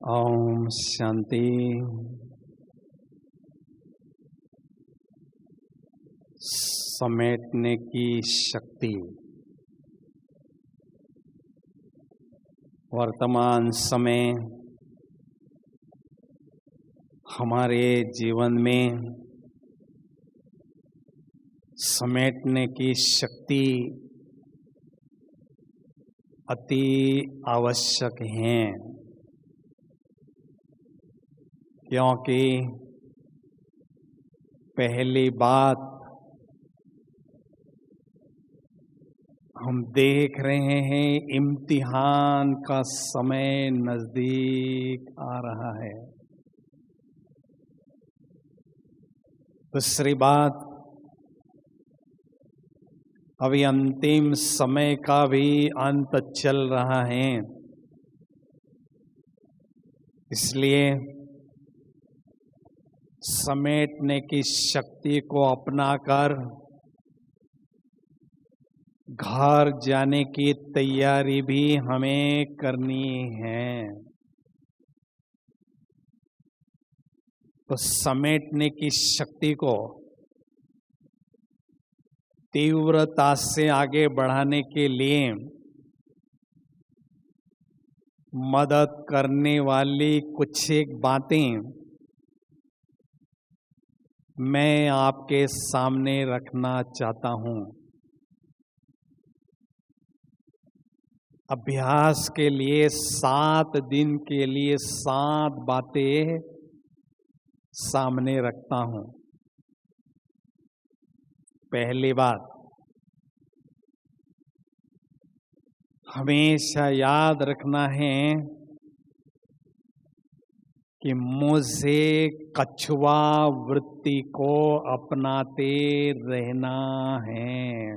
ओम शांति। समेटने की शक्ति वर्तमान समय हमारे जीवन में समेटने की शक्ति अति आवश्यक है, क्योंकि पहली बात हम देख रहे हैं इम्तिहान का समय नजदीक आ रहा है। दूसरी बात, अभी अंतिम समय का भी अंत चल रहा है, इसलिए समेटने की शक्ति को अपनाकर घर जाने की तैयारी भी हमें करनी है। तो समेटने की शक्ति को तीव्रता से आगे बढ़ाने के लिए मदद करने वाली कुछ एक बातें मैं आपके सामने रखना चाहता हूं। अभ्यास के लिए 7 दिन के लिए 7 बातें सामने रखता हूं। पहली बात, हमेशा याद रखना है कि मुझे कछुआ वृत्ति को अपनाते रहना है।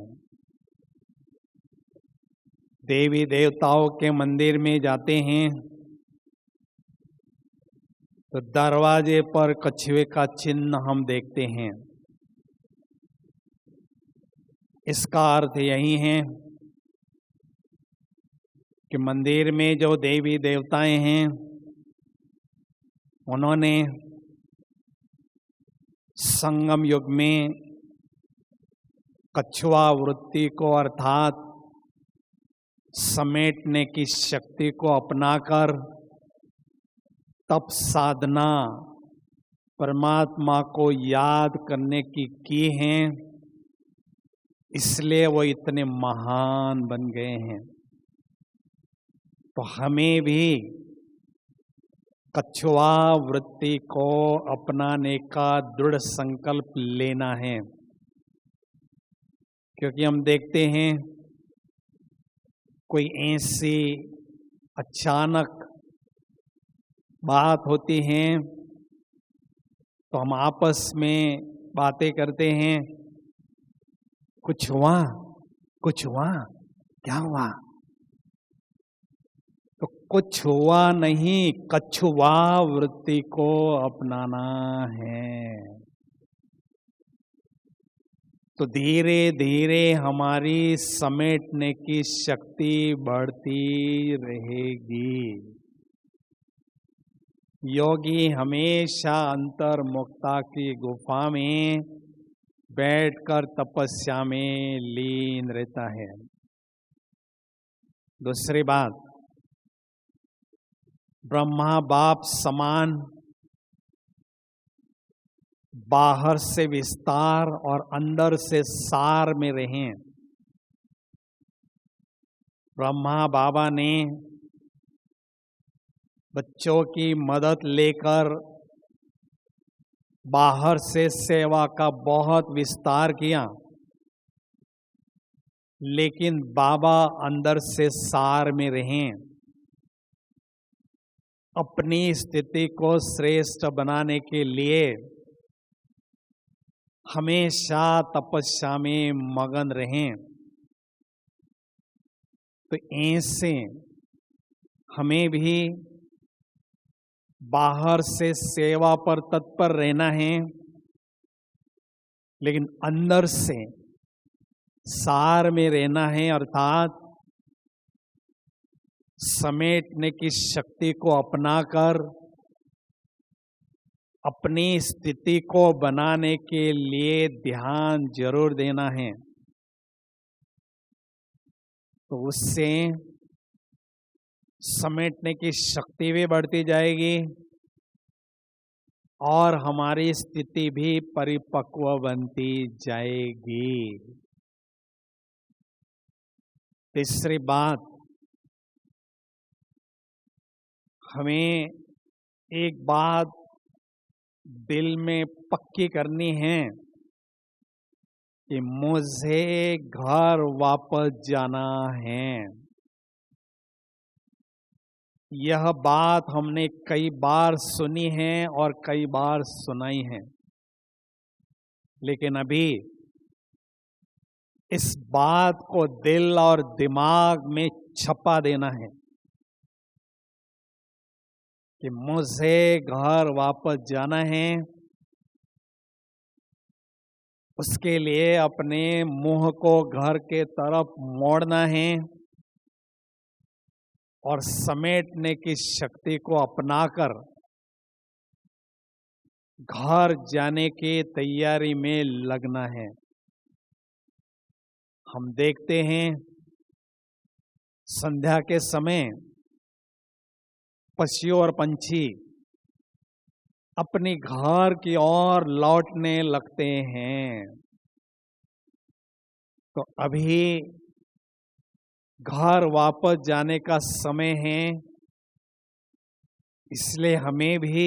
देवी देवताओं के मंदिर में जाते हैं तो दरवाजे पर कछुए का चिन्ह हम देखते हैं। इसका अर्थ यही है कि मंदिर में जो देवी देवताएं हैं उन्होंने संगम युग में कछुआ वृत्ति को अर्थात समेटने की शक्ति को अपनाकर तप साधना परमात्मा को याद करने की हैं, इसलिए वो इतने महान बन गए हैं। तो हमें भी कछुआ वृत्ति को अपनाने का दृढ़ संकल्प लेना है, क्योंकि हम देखते हैं कोई ऐसी अचानक बात होती है तो हम आपस में बातें करते हैं, कुछ हुआ, क्या हुआ? तो कुछ हुआ नहीं, कछुआ वृत्ति को अपनाना है। तो धीरे धीरे हमारी समेटने की शक्ति बढ़ती रहेगी। योगी हमेशा अंतर्मुक्ता की गुफा में बैठकर तपस्या में लीन रहता है। दूसरी बात, ब्रह्मा बाप समान बाहर से विस्तार और अंदर से सार में रहें। ब्रह्मा बाबा ने बच्चों की मदद लेकर बाहर से सेवा का बहुत विस्तार किया, लेकिन बाबा अंदर से सार में रहें। अपनी स्थिति को श्रेष्ठ बनाने के लिए हमेशा तपस्या में मगन रहें। तो ऐसे हमें भी बाहर से सेवा पर तत्पर रहना है, लेकिन अंदर से सार में रहना है, अर्थात समेटने की शक्ति को अपनाकर अपनी स्थिति को बनाने के लिए ध्यान जरूर देना है। तो उससे समेटने की शक्ति भी बढ़ती जाएगी और हमारी स्थिति भी परिपक्व बनती जाएगी। तीसरी बात, हमें एक बात दिल में पक्की करनी है कि मुझे घर वापस जाना है। यह बात हमने कई बार सुनी है और कई बार सुनाई है, लेकिन अभी इस बात को दिल और दिमाग में छपा देना है कि मुझे घर वापस जाना है। उसके लिए अपने मुंह को घर के तरफ मोड़ना है और समेटने की शक्ति को अपनाकर घर जाने की तैयारी में लगना है। हम देखते हैं संध्या के समय पक्षियों और पंछी अपनी घर की ओर लौटने लगते हैं। तो अभी घर वापस जाने का समय है, इसलिए हमें भी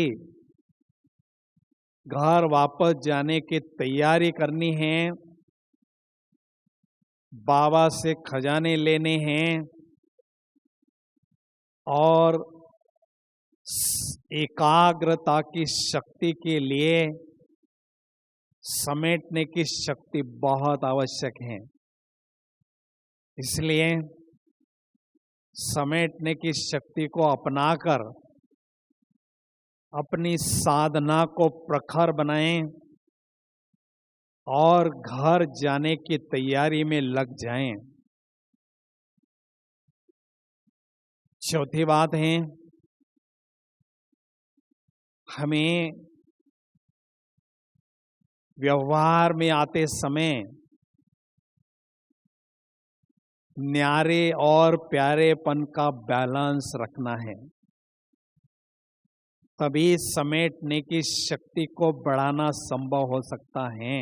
घर वापस जाने की तैयारी करनी है। बाबा से खजाने लेने हैं और एकाग्रता की शक्ति के लिए समेटने की शक्ति बहुत आवश्यक है। इसलिए समेटने की शक्ति को अपनाकर अपनी साधना को प्रखर बनाएं और घर जाने की तैयारी में लग जाएं। चौथी बात है, हमें व्यवहार में आते समय न्यारे और प्यारेपन का बैलेंस रखना है, तभी समेटने की शक्ति को बढ़ाना संभव हो सकता है।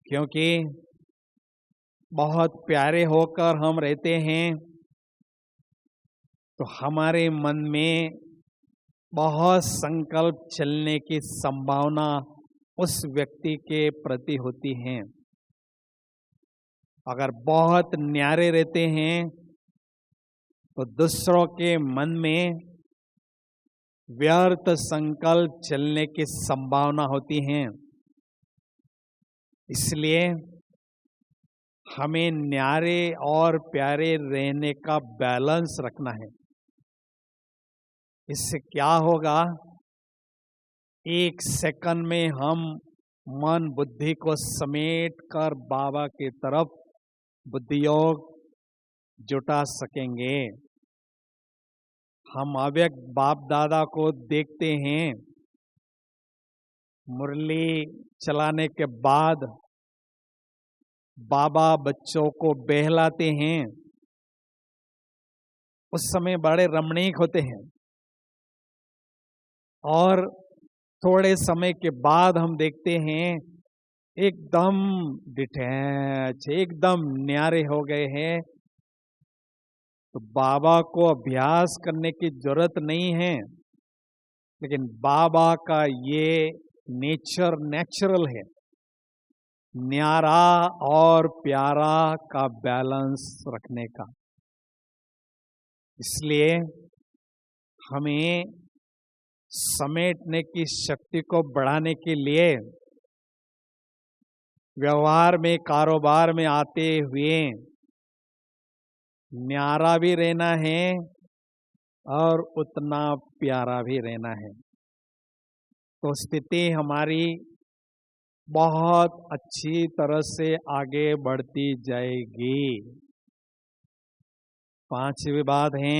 क्योंकि बहुत प्यारे होकर हम रहते हैं तो हमारे मन में बहुत संकल्प चलने की संभावना उस व्यक्ति के प्रति होती है। अगर बहुत न्यारे रहते हैं तो दूसरों के मन में व्यर्थ संकल्प चलने की संभावना होती है। इसलिए हमें न्यारे और प्यारे रहने का बैलेंस रखना है। इससे क्या होगा, एक सेकंड में हम मन बुद्धि को समेट कर बाबा की तरफ बुद्धि योग जुटा सकेंगे। हम अव्यक्त बाप दादा को देखते हैं, मुरली चलाने के बाद बाबा बच्चों को बहलाते हैं। उस समय बड़े रमणीक होते हैं और थोड़े समय के बाद हम देखते हैं एकदम डिटैच, एकदम न्यारे हो गए हैं। तो बाबा को अभ्यास करने की जरूरत नहीं है, लेकिन बाबा का ये नेचर नेचुरल है, न्यारा और प्यारा का बैलेंस रखने का। इसलिए हमें समेटने की शक्ति को बढ़ाने के लिए व्यवहार में, कारोबार में आते हुए न्यारा भी रहना है और उतना प्यारा भी रहना है। तो स्थिति हमारी बहुत अच्छी तरह से आगे बढ़ती जाएगी। पांचवी बात है,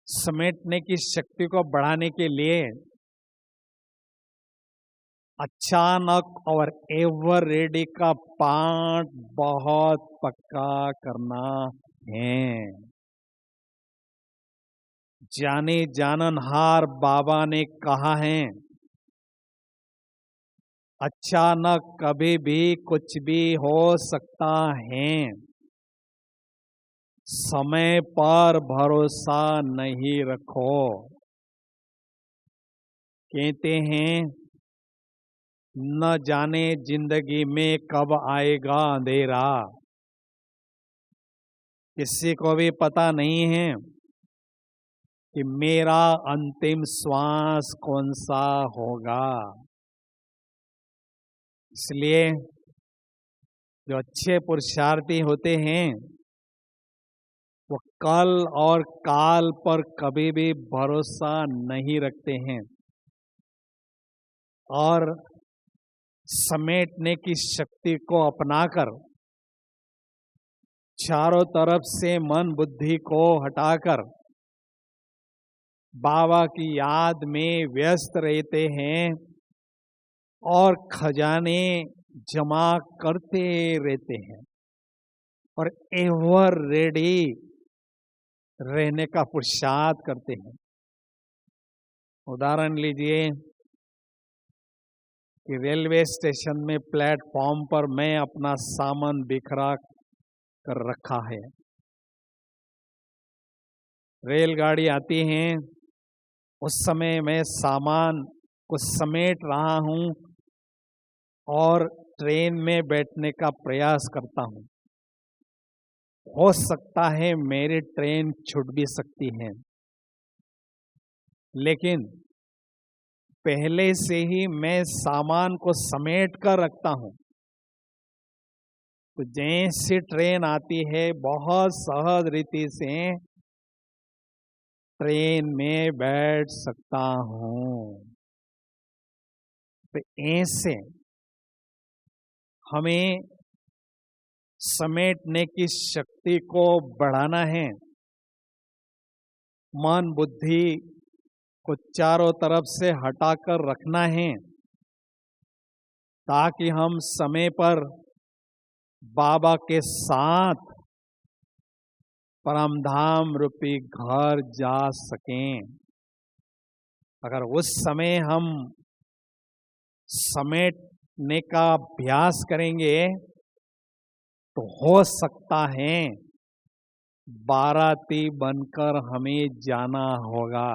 समेटने की शक्ति को बढ़ाने के लिए अचानक और एवर रेडी का पाठ बहुत पक्का करना है। जाने जाननहार बाबा ने कहा है, अचानक कभी भी कुछ भी हो सकता है, समय पर भरोसा नहीं रखो। कहते हैं, न जाने जिंदगी में कब आएगा अंधेरा, किसी को भी पता नहीं है कि मेरा अंतिम श्वास कौन सा होगा। इसलिए जो अच्छे पुरुषार्थी होते हैं वो कल और काल पर कभी भी भरोसा नहीं रखते हैं और समेटने की शक्ति को अपनाकर चारों तरफ से मन बुद्धि को हटाकर बाबा की याद में व्यस्त रहते हैं और खजाने जमा करते रहते हैं और एवर रेडी रहने का पुरुषार्थ करते हैं। उदाहरण लीजिए कि रेलवे स्टेशन में प्लेटफॉर्म पर मैं अपना सामान बिखरा कर रखा है। रेलगाड़ी आती है, उस समय मैं सामान को समेट रहा हूं और ट्रेन में बैठने का प्रयास करता हूं। हो सकता है मेरी ट्रेन छूट भी सकती है, लेकिन पहले से ही मैं सामान को समेट कर रखता हूं, तो जैसी ट्रेन आती है बहुत सहज रीति से ट्रेन में बैठ सकता हूं। तो ऐसे हमें समेटने की शक्ति को बढ़ाना है, मन बुद्धि को चारों तरफ से हटाकर रखना है, ताकि हम समय पर बाबा के साथ परमधाम रूपी घर जा सकें। अगर उस समय हम समेटने का अभ्यास करेंगे तो हो सकता है बाराती बनकर हमें जाना होगा।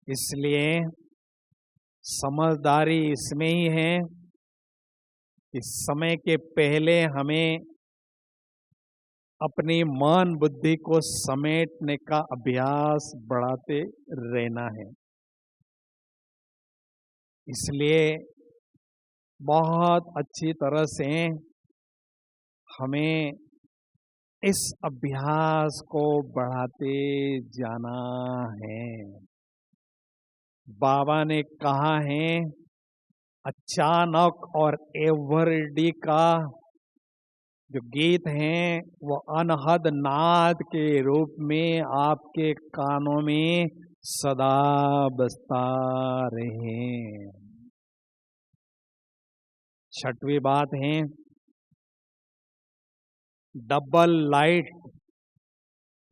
इसलिए समझदारी इसमें ही है कि समय के पहले हमें अपनी मन बुद्धि को समेटने का अभ्यास बढ़ाते रहना है। इसलिए बहुत अच्छी तरह से हमें इस अभ्यास को बढ़ाते जाना है। बाबा ने कहा है, अचानक और एवरडी का जो गीत हैं वो अनहद नाद के रूप में आपके कानों में सदा बजता रहे। छठवीं बात है, डबल लाइट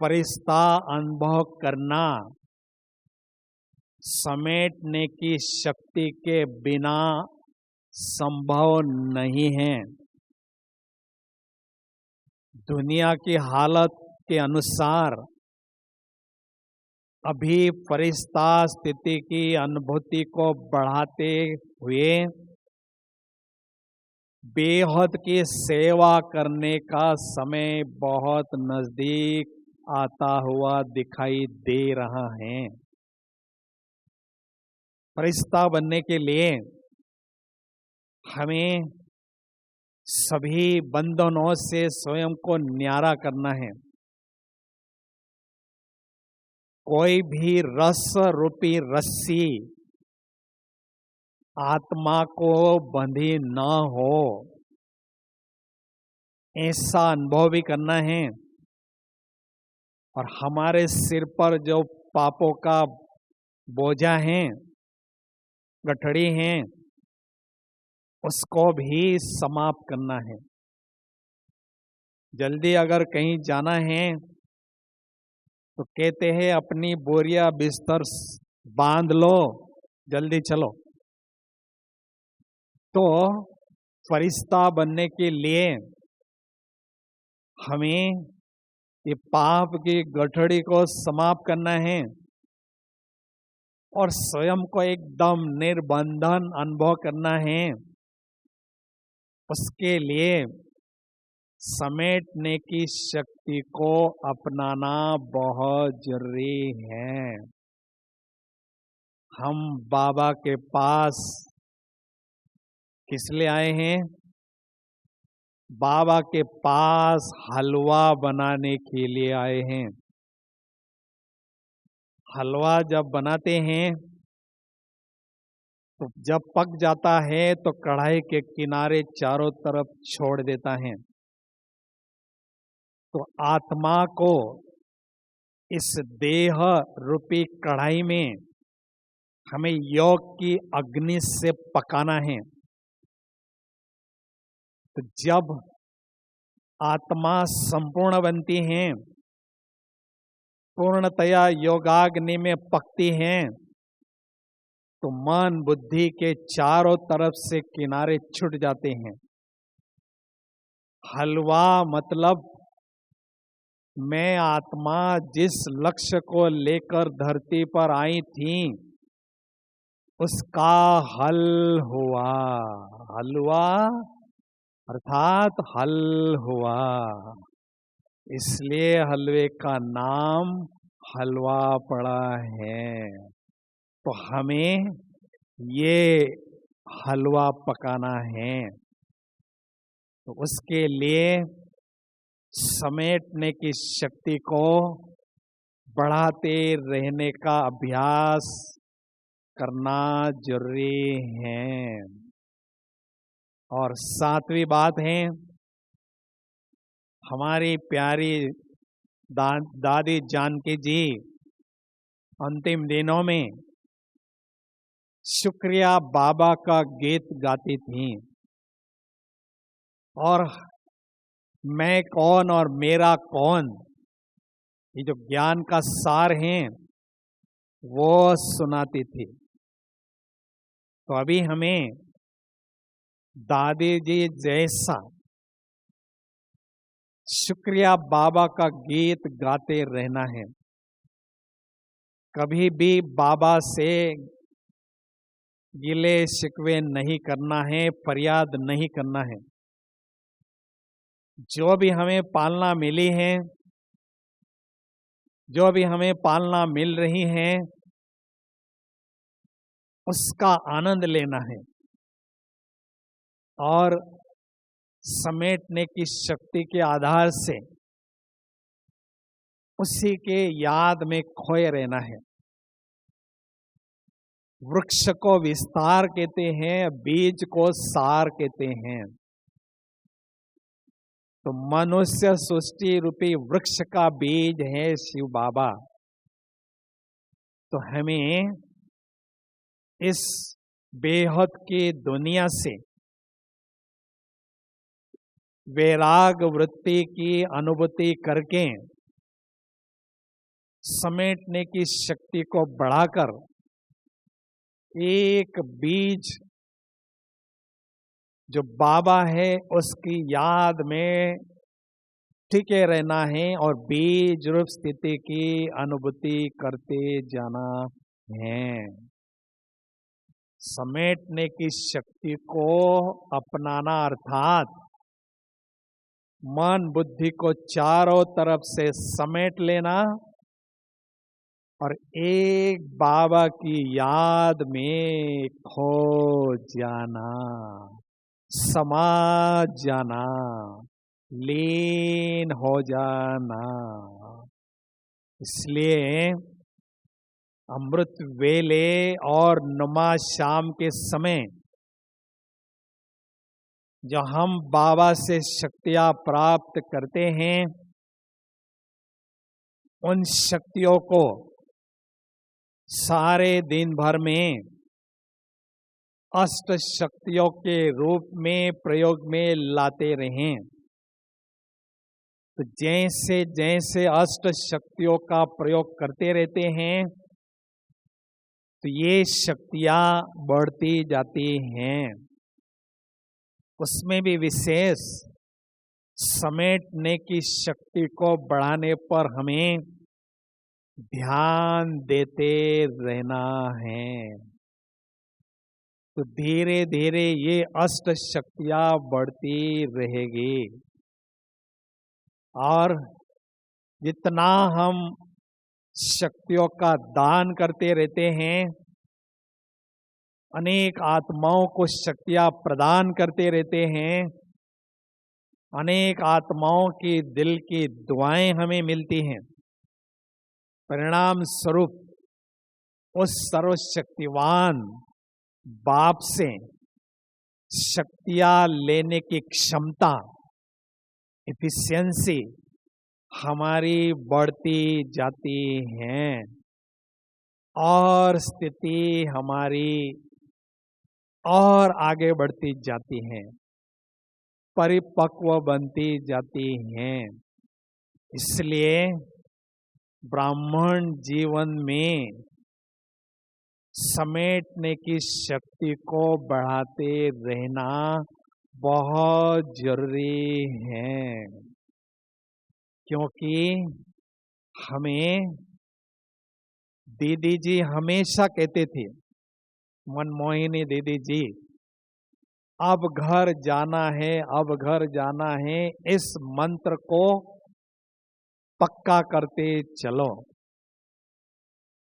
फरिश्ता अनुभव करना समेटने की शक्ति के बिना संभव नहीं है। दुनिया की हालत के अनुसार अभी फरिश्ता स्थिति की अनुभूति को बढ़ाते हुए बेहद की सेवा करने का समय बहुत नजदीक आता हुआ दिखाई दे रहा है। फरिश्ता बनने के लिए हमें सभी बंधनों से स्वयं को न्यारा करना है। कोई भी रस रूपी रस्सी आत्मा को बंधी न हो, ऐसा अनुभव भी करना है और हमारे सिर पर जो पापों का बोझा है, गठड़ी है, उसको भी समाप्त करना है। जल्दी अगर कहीं जाना है तो कहते हैं अपनी बोरिया बिस्तर बांध लो, जल्दी चलो। तो फरिश्ता बनने के लिए हमें ये पाप की गठड़ी को समाप्त करना है और स्वयं को एकदम निर्बंधन अनुभव करना है। उसके लिए समेटने की शक्ति को अपनाना बहुत जरूरी है। हम बाबा के पास किस लिए आए हैं? बाबा के पास हलवा बनाने के लिए आए हैं। हलवा जब बनाते हैं तो जब पक जाता है तो कढ़ाई के किनारे चारों तरफ छोड़ देता है। तो आत्मा को इस देह रूपी कढ़ाई में हमें योग की अग्नि से पकाना है। तो जब आत्मा संपूर्ण बनती है, पूर्णतया योगाग्नि में पकती है, तो मन बुद्धि के चारों तरफ से किनारे छूट जाते हैं। हलवा मतलब मैं आत्मा जिस लक्ष्य को लेकर धरती पर आई थी उसका हल हुआ। हलवा अर्थात हल हुआ, इसलिए हलवे का नाम हलवा पड़ा है। तो हमें ये हलवा पकाना है। तो उसके लिए समेटने की शक्ति को बढ़ाते रहने का अभ्यास करना जरूरी है। और सातवीं बात है, हमारी प्यारी दादी जानकी जी अंतिम दिनों में शुक्रिया बाबा का गीत गाती थी। और मैं कौन और मेरा कौन, ये जो ज्ञान का सार है वो सुनाती थी। तो अभी हमें दादी जी जैसा शुक्रिया बाबा का गीत गाते रहना है। कभी भी बाबा से गिले शिकवे नहीं करना है, फरियाद नहीं करना है। जो भी हमें पालना मिली है, जो भी हमें पालना मिल रही है, उसका आनंद लेना है और समेटने की शक्ति के आधार से उसी के याद में खोए रहना है। वृक्ष को विस्तार कहते हैं, बीज को सार कहते हैं। तो मनुष्य सृष्टि रूपी वृक्ष का बीज है शिव बाबा। तो हमें इस बेहद की दुनिया से वैराग वृत्ति की अनुभूति करके समेटने की शक्ति को बढ़ाकर एक बीज जो बाबा है उसकी याद में टिके रहना है और बीज रूप स्थिति की अनुभूति करते जाना है। समेटने की शक्ति को अपनाना अर्थात मन बुद्धि को चारों तरफ से समेट लेना और एक बाबा की याद में खो जाना, समा जाना, लीन हो जाना। इसलिए अमृत वेले और नमा शाम के समय जो हम बाबा से शक्तियां प्राप्त करते हैं, उन शक्तियों को सारे दिन भर में अष्ट शक्तियों के रूप में प्रयोग में लाते रहें। तो जैसे जैसे अष्ट शक्तियों का प्रयोग करते रहते हैं, तो ये शक्तियां बढ़ती जाती हैं। उसमें भी विशेष समेटने की शक्ति को बढ़ाने पर हमें ध्यान देते रहना है। तो धीरे धीरे ये अष्ट शक्तियां बढ़ती रहेगी, और जितना हम शक्तियों का दान करते रहते हैं, अनेक आत्माओं को शक्तियां प्रदान करते रहते हैं, अनेक आत्माओं की दिल की दुआएं हमें मिलती हैं, परिणाम स्वरूप उस सर्वशक्तिवान बाप से शक्तियां लेने की क्षमता, एफिशिएंसी हमारी बढ़ती जाती है, और स्थिति हमारी और आगे बढ़ती जाती है, परिपक्व बनती जाती हैं। इसलिए ब्राह्मण जीवन में समेटने की शक्ति को बढ़ाते रहना बहुत जरूरी है, क्योंकि हमें दीदी जी हमेशा कहते थे, मनमोहिनी दीदी जी, अब घर जाना है, अब घर जाना है, इस मंत्र को पक्का करते चलो।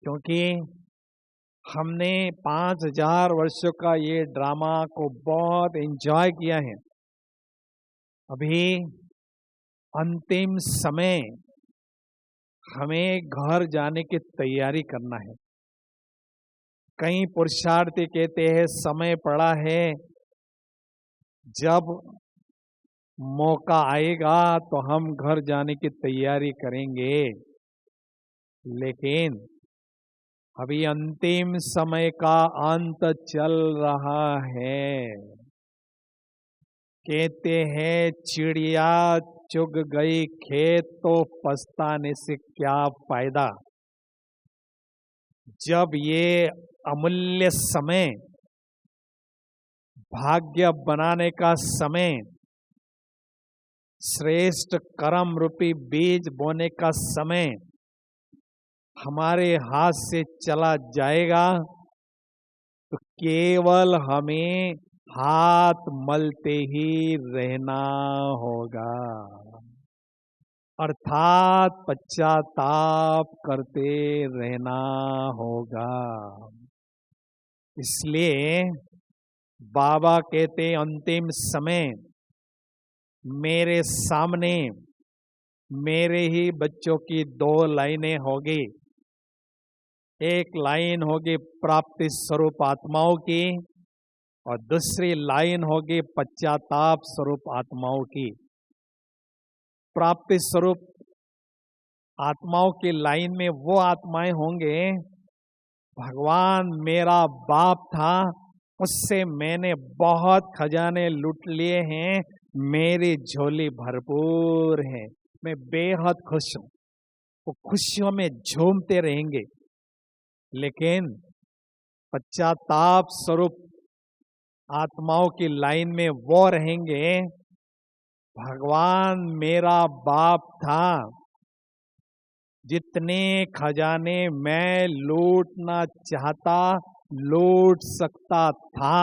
क्योंकि हमने 5000 वर्षों का ये ड्रामा को बहुत एंजॉय किया है। अभी अंतिम समय हमें घर जाने की तैयारी करना है। कई पुरुषार्थी कहते हैं समय पड़ा है, जब मौका आएगा तो हम घर जाने की तैयारी करेंगे। लेकिन अभी अंतिम समय का अंत चल रहा है। कहते हैं चिड़िया चुग गई खेत तो पछताने से क्या फायदा। जब ये अमूल्य समय, भाग्य बनाने का समय, श्रेष्ठ कर्म रूपी बीज बोने का समय हमारे हाथ से चला जाएगा, तो केवल हमें हाथ मलते ही रहना होगा, अर्थात पश्चाताप करते रहना होगा। इसलिए बाबा कहते अंतिम समय मेरे सामने मेरे ही बच्चों की 2 लाइनें होगी। एक लाइन होगी प्राप्ति स्वरूप आत्माओं की, और दूसरी लाइन होगी पश्चाताप स्वरूप आत्माओं की। प्राप्ति स्वरूप आत्माओं की लाइन में वो आत्माएं होंगे, भगवान मेरा बाप था, उससे मैंने बहुत खजाने लूट लिए हैं, मेरी झोली भरपूर है, मैं बेहद खुश हूं। वो खुशियों में झूमते रहेंगे। लेकिन पश्चाताप स्वरूप आत्माओं की लाइन में वो रहेंगे, भगवान मेरा बाप था, जितने खजाने मैं लूटना चाहता लूट सकता था,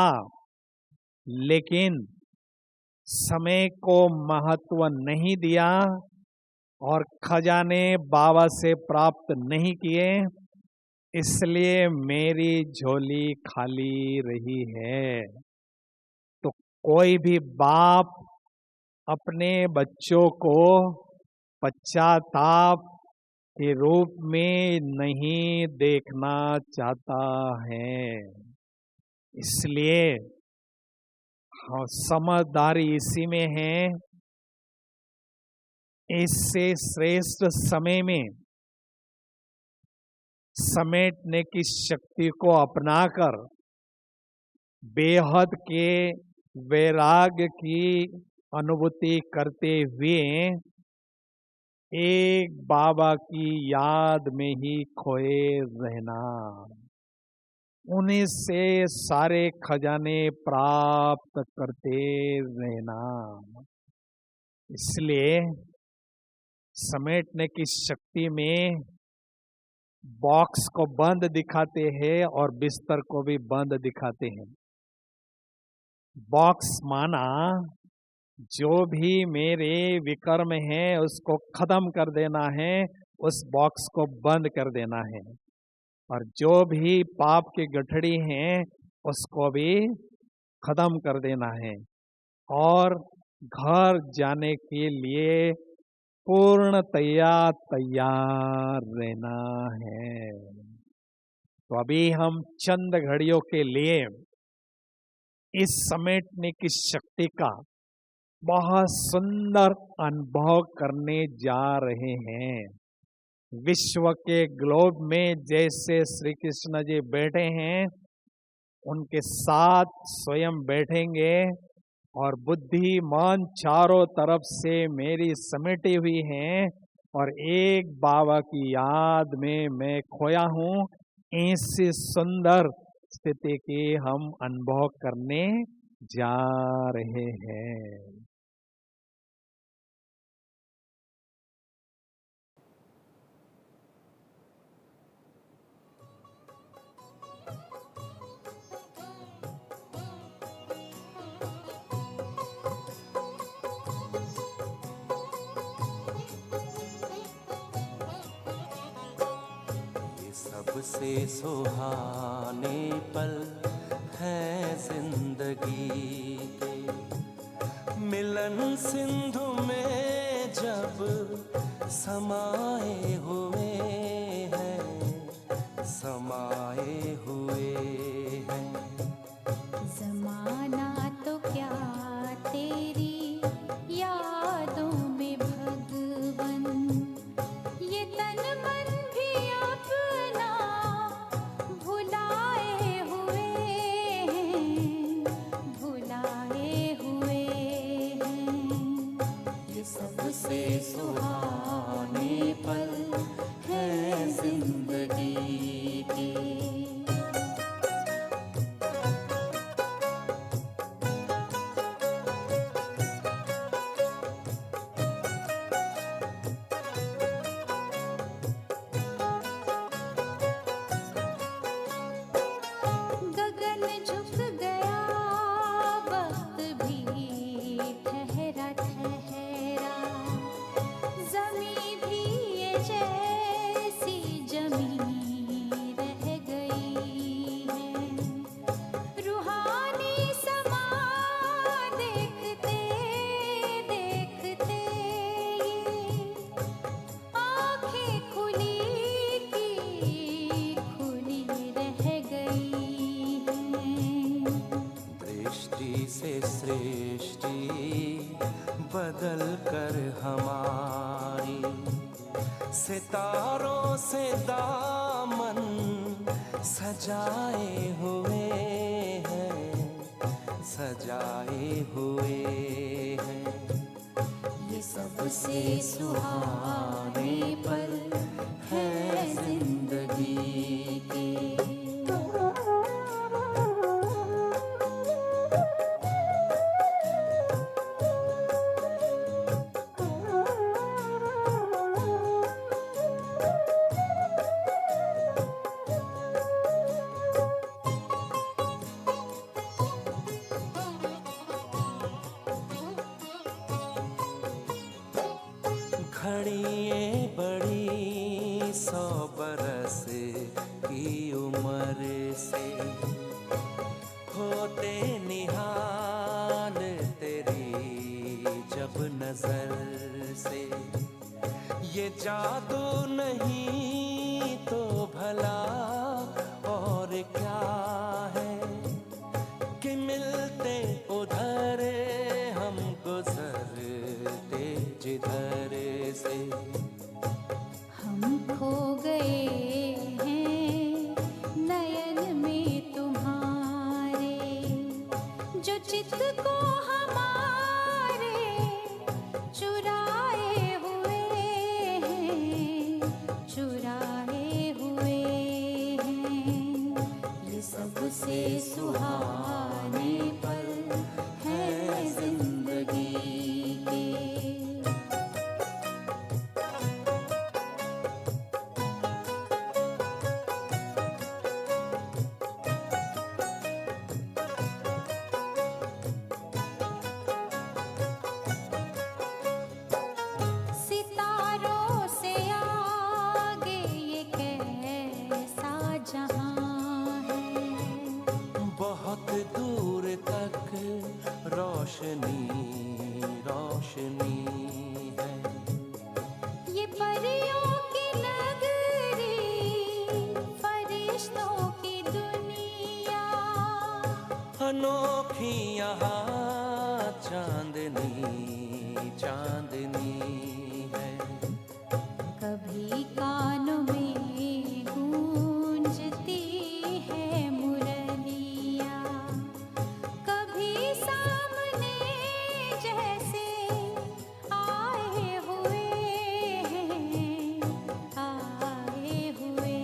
लेकिन समय को महत्व नहीं दिया और खजाने बाबा से प्राप्त नहीं किए, इसलिए मेरी झोली खाली रही है। तो कोई भी बाप अपने बच्चों को पश्चाताप के रूप में नहीं देखना चाहता है। इसलिए हाँ, समझदारी इसी में है। इससे श्रेष्ठ समय में समेटने की शक्ति को अपनाकर बेहद के वैराग्य की अनुभूति करते हुए एक बाबा की याद में ही खोए रहना, उन्हीं से सारे खजाने प्राप्त करते रहना। इसलिए समेटने की शक्ति में बॉक्स को बंद दिखाते हैं और बिस्तर को भी बंद दिखाते हैं। बॉक्स माना जो भी मेरे विकर्म है उसको खत्म कर देना है, उस बॉक्स को बंद कर देना है, और जो भी पाप की गठड़ी है उसको भी खत्म कर देना है, और घर जाने के लिए पूर्णतया तैयार रहना है। तो अभी हम चंद घड़ियों के लिए इस समेटने की शक्ति का बहुत सुंदर अनुभव करने जा रहे हैं। विश्व के ग्लोब में जैसे श्री कृष्ण जी बैठे हैं, उनके साथ स्वयं बैठेंगे और बुद्धि मन चारों तरफ से मेरी समेटी हुई है और एक बाबा की याद में मैं खोया हूँ। ऐसी सुंदर स्थिति की हम अनुभव करने जा रहे हैं। सबसे सुहाने पल है जिंदगी के, मिलन सिंधु में जब समाए हुए हैं, समाए हुए हैं। ज़माना तो क्या तेरी यादों में भगवन, ये तन मन भी अपना भुलाए हुए हैं, भुलाए हुए हैं। ये सबसे सुहाने पल है जिंदगी के। गगन झुक गया, वक्त भी ठहरा ठहरा, ज़मीं भी ये जैसी जमीं रह गई है। रूहानी समा देखते देखते ये आँखें खुली की खुली रह गई हैं। दृष्टि से सृष्टि बदल कर हमारी, सितारों से दामन सजाए हुए हैं, सजाए हुए हैं। ये सबसे सुहाने पल है जिंदगी के। घड़िए बड़ी 100 बरस की उम्र से, होते निहाल तेरी जब नजर से। ये जादू नहीं तो भला और क्या है कि मिलते उधर चलते जिधर से। हम खो गए हैं नयन में तुम्हारे, जो चित को हमारे चुराए हुए हैं, चुराए हुए हैं। ये सबसे सुहाने पल हैं जिंदगी के। सितारों से आगे ये कैसा जहां है, बहुत दूर तक रोशनी रोशनी है। ये परियों की नगरी, फरिश्तों की दुनिया। अनोखी यहाँ चांदनी चांदनी है। कभी कानों में गूंजती है मुरलिया, कभी सामने जैसे आए हुए हैं, आए हुए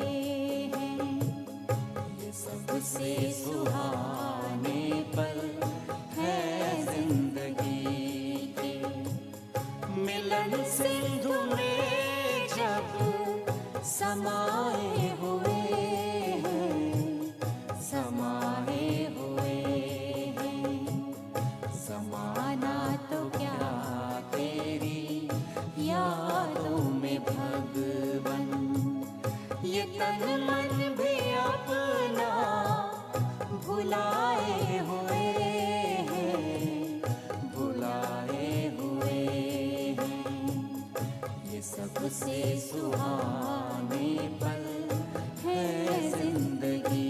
हैं। ये सबसे सुहाने पल है जिंदगी के। मिलन सिंधु में जब समाए हुए हैं, समाए हुए हैं। समाना तो क्या तेरी यादों में भगवन, ये तन मन भी अपना भुलाए हुए हैं, भुलाए हुए हैं। ये सबसे सुहाने पल है जिंदगी